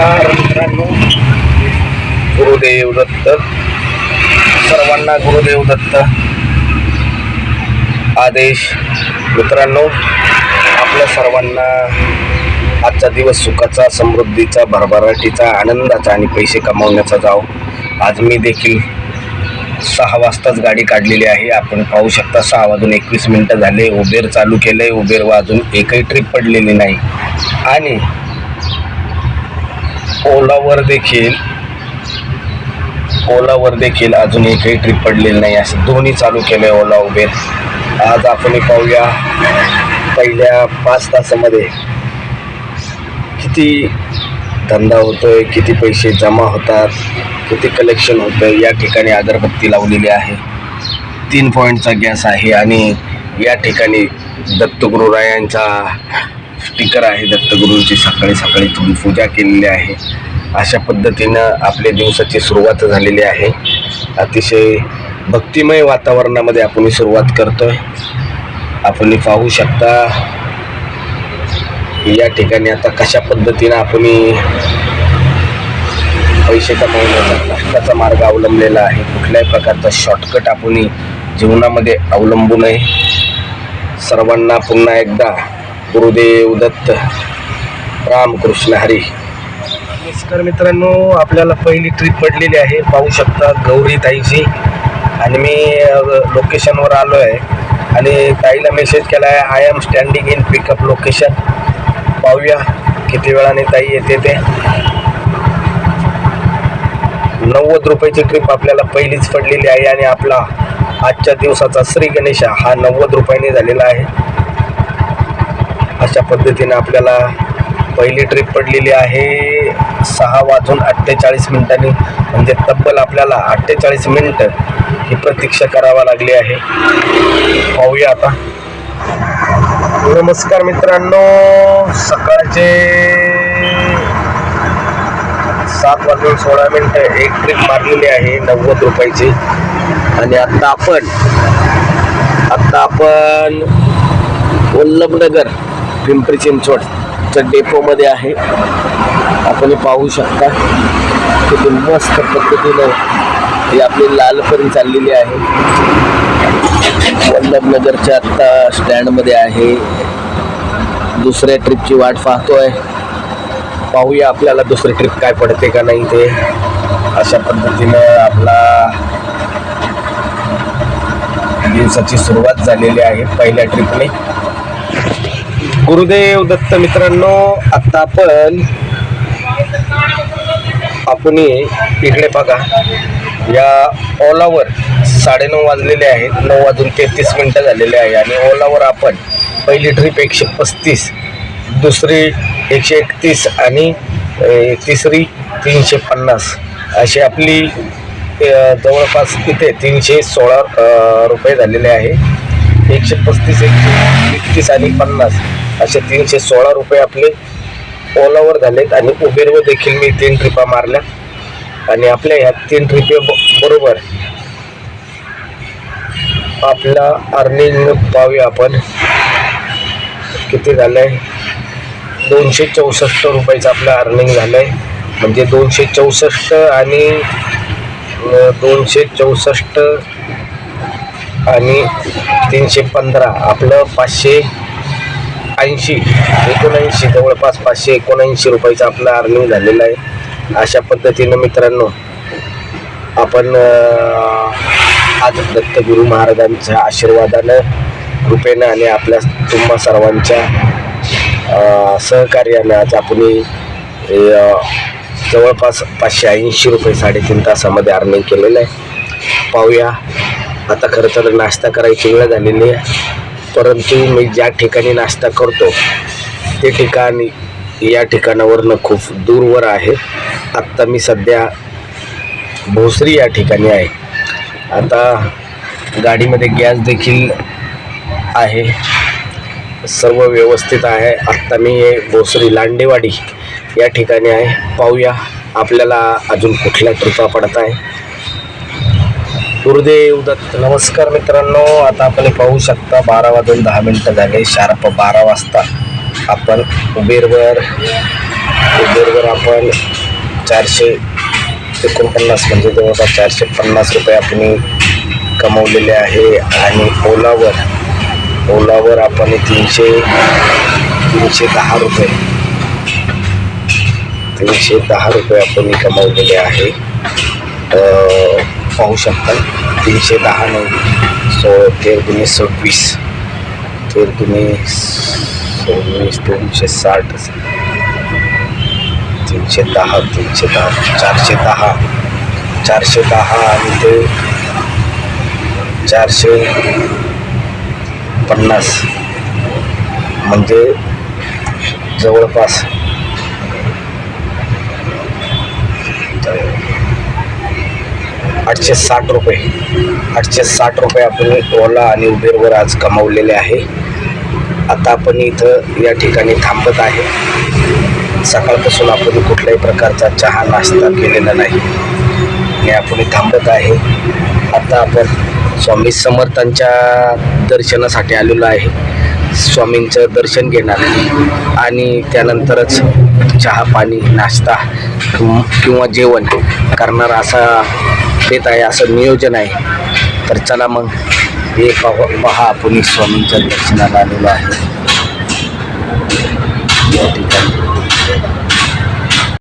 नमस्कार मित्रांनो, गुरुदेव दत्त. सर्वांना गुरुदेव दत्त आदेश. मित्रांनो, आपल्या सर्वांना आजचा दिवस सुखाचा, समृद्धीचा, भरभराटीचा, आनंदाचा आणि पैसे कमावण्याचा जाव. आज मी देखील 6 वाजताच गाडी काढलेली आहे. आपण पाहू शकता 6:21 झाले. उबेर चालू केले. उबेर वाजून एकही ट्रिप पडलेली नाही आणि ओलावर देखील अजून एकही ट्रिप पडलेली नाही. असे दोन्ही चालू केले, ओला उबेर. आज आपण पाहूया पहिल्या 5 तासामध्ये किती धंदा होतोय, किती पैसे जमा होतात, किती कलेक्शन होतं. या ठिकाणी अगरबत्ती लावलेली आहे, 3 पॉईंटचा गॅस आहे आणि या ठिकाणी दत्तगुरुरायांचा स्टिकर आहे. दत्तगुरूंची सकाळी सकाळी थोडी पूजा केलेली आहे. अशा पद्धतीनं आपल्या दिवसाची सुरुवात झालेली आहे. अतिशय भक्तिमय वातावरणामध्ये आपण सुरुवात करतोय. आपण पाहू शकता या ठिकाणी आता कशा पद्धतीनं आपण पैसे कमावण्याचा कष्टाचा मार्ग अवलंबलेला आहे. कुठल्याही प्रकारचा शॉर्टकट आपण जीवनामध्ये अवलंबू नये. सर्वांना पुन्हा एकदा गुरुदेव दत्त, रामकृष्ण हरी. नमस्कार मित्रांनो, आपल्याला पहिली ट्रिप पडलेली आहे. पाहू शकता गौरी ताईची. आणि मी लोकेशनवर आलो आहे आणि ताईला मेसेज केला आहे, I am standing in pickup location. पाहूया किती वेळाने ताई येते ते. 90 रुपयाची ट्रिप आपल्याला पहिलीच पडलेली आहे आणि आपला आजच्या दिवसाचा श्री गणेशा हा 90 रुपयाने झालेला आहे. अशा पद्धतीने आपल्याला पहिली ट्रिप पडलेली आहे 6:48 म्हणजे तब्बल आपल्याला 48 मिनिटं ही प्रतीक्षा करावा लागली आहे. पाहूया आता. नमस्कार मित्रांनो, सकाळचे 7:16 एक ट्रिप मारलेली आहे 90 रुपयाची. आणि आता आपण वल्लभनगर पिंपरी चिंचवडच्या डेपोमध्ये आहे. आपण पाहू शकता किती मस्त पद्धतीनं ही आपली लालपरी चाललेली आहे. वल्लभनगरच्या आत्ता स्टँडमध्ये आहे. दुसऱ्या ट्रिपची वाट पाहतोय. पाहूया आपल्याला दुसरी ट्रिप काय पडते का नाही ते. अशा पद्धतीनं आपला दिवसाची सुरुवात झालेली आहे पहिल्या ट्रिपने. गुरुदेव दत्त. मित्रांनो, आता आपण इकडे बघा, या ओलावर 9:30 वाजलेले आहेत. 9:33 झालेले आहे आणि ओलावर आपण पहिली ट्रिप 135, दुसरी 131 आणि तिसरी 350 अशी आपली जवळपास इथे 316 रुपये झालेले आहे. 135, 131 आणि 50 असे 316 रुपये आपले ओलावर झालेत. आणि उबेरवर देखील मी 3 ट्रिपा मारल्या आणि आपल्या ह्या 3 ट्रिपे बरोबर आपला अर्निंग पाहूया आपण किती झालं आहे. 264 रुपयाचं आपलं अर्निंग झालं आहे. म्हणजे 264 आणि 315 आपलं 579 जवळपास 579 रुपयाचं आपलं अर्निंग झालेलं आहे. अशा पद्धतीनं मित्रांनो आपण आज दत्तगुरु महाराजांच्या आशीर्वादानं, कृपेनं आणि आपल्या तुम्हा सर्वांच्या सहकार्यानं आज आपण जवळपास 580 रुपये 3.5 तासामध्ये अर्निंग केलेलं आहे. पाहूया आता. खरं तर नाश्ता करायची वेळ झालेली आहे, परंतु मी ज्या ठिकाणी नाश्ता करतो ते ठिकाण या ठिकाणावरनं खूप दूरवर आहे. आत्ता मी सध्या भोसरी या ठिकाणी आहे. आता गाडीमध्ये गॅस देखील आहे, सर्व व्यवस्थित आहे. आत्ता मी भोसरी लांडेवाडी या ठिकाणी आहे. पाहूया आपल्याला अजून कुठल्या ट्रिपा पडत आहे. गुरुदेव दत्त. नमस्कार मित्रांनो, आता आपण पाहू शकता 12:10 झाले. शार्प 12 वाजता आपण उबेरवर आपण 449 म्हणजे जवळपास 450 रुपये आपण कमवलेले आहे. आणि ओलावर आपण 310 रुपये आपण कमवलेले आहे. पाहू शकता 310 नाही 13 दुनी 26 360 310 410 आणि ते 450 म्हणजे जवळपास 860 रुपये आपण ओला आणि उबेरवर आज कमावलेले आहे. आता आपण इथं या ठिकाणी थांबत आहे. सकाळपासून आपण कुठल्याही प्रकारचा चहा नाश्ता केलेला नाही आणि आपण थांबत आहे. आता आपण स्वामी समर्थांच्या दर्शनासाठी आलेलो आहे. स्वामींचं दर्शन घेणार आणि त्यानंतरच चहा पाणी नाश्ता किंवा जेवण करणार असा देत आहे, असं नियोजन आहे. तर चला मग हे पहा आपण स्वामींच्या दर्शनाला आलेलो आहे. या ठिकाणी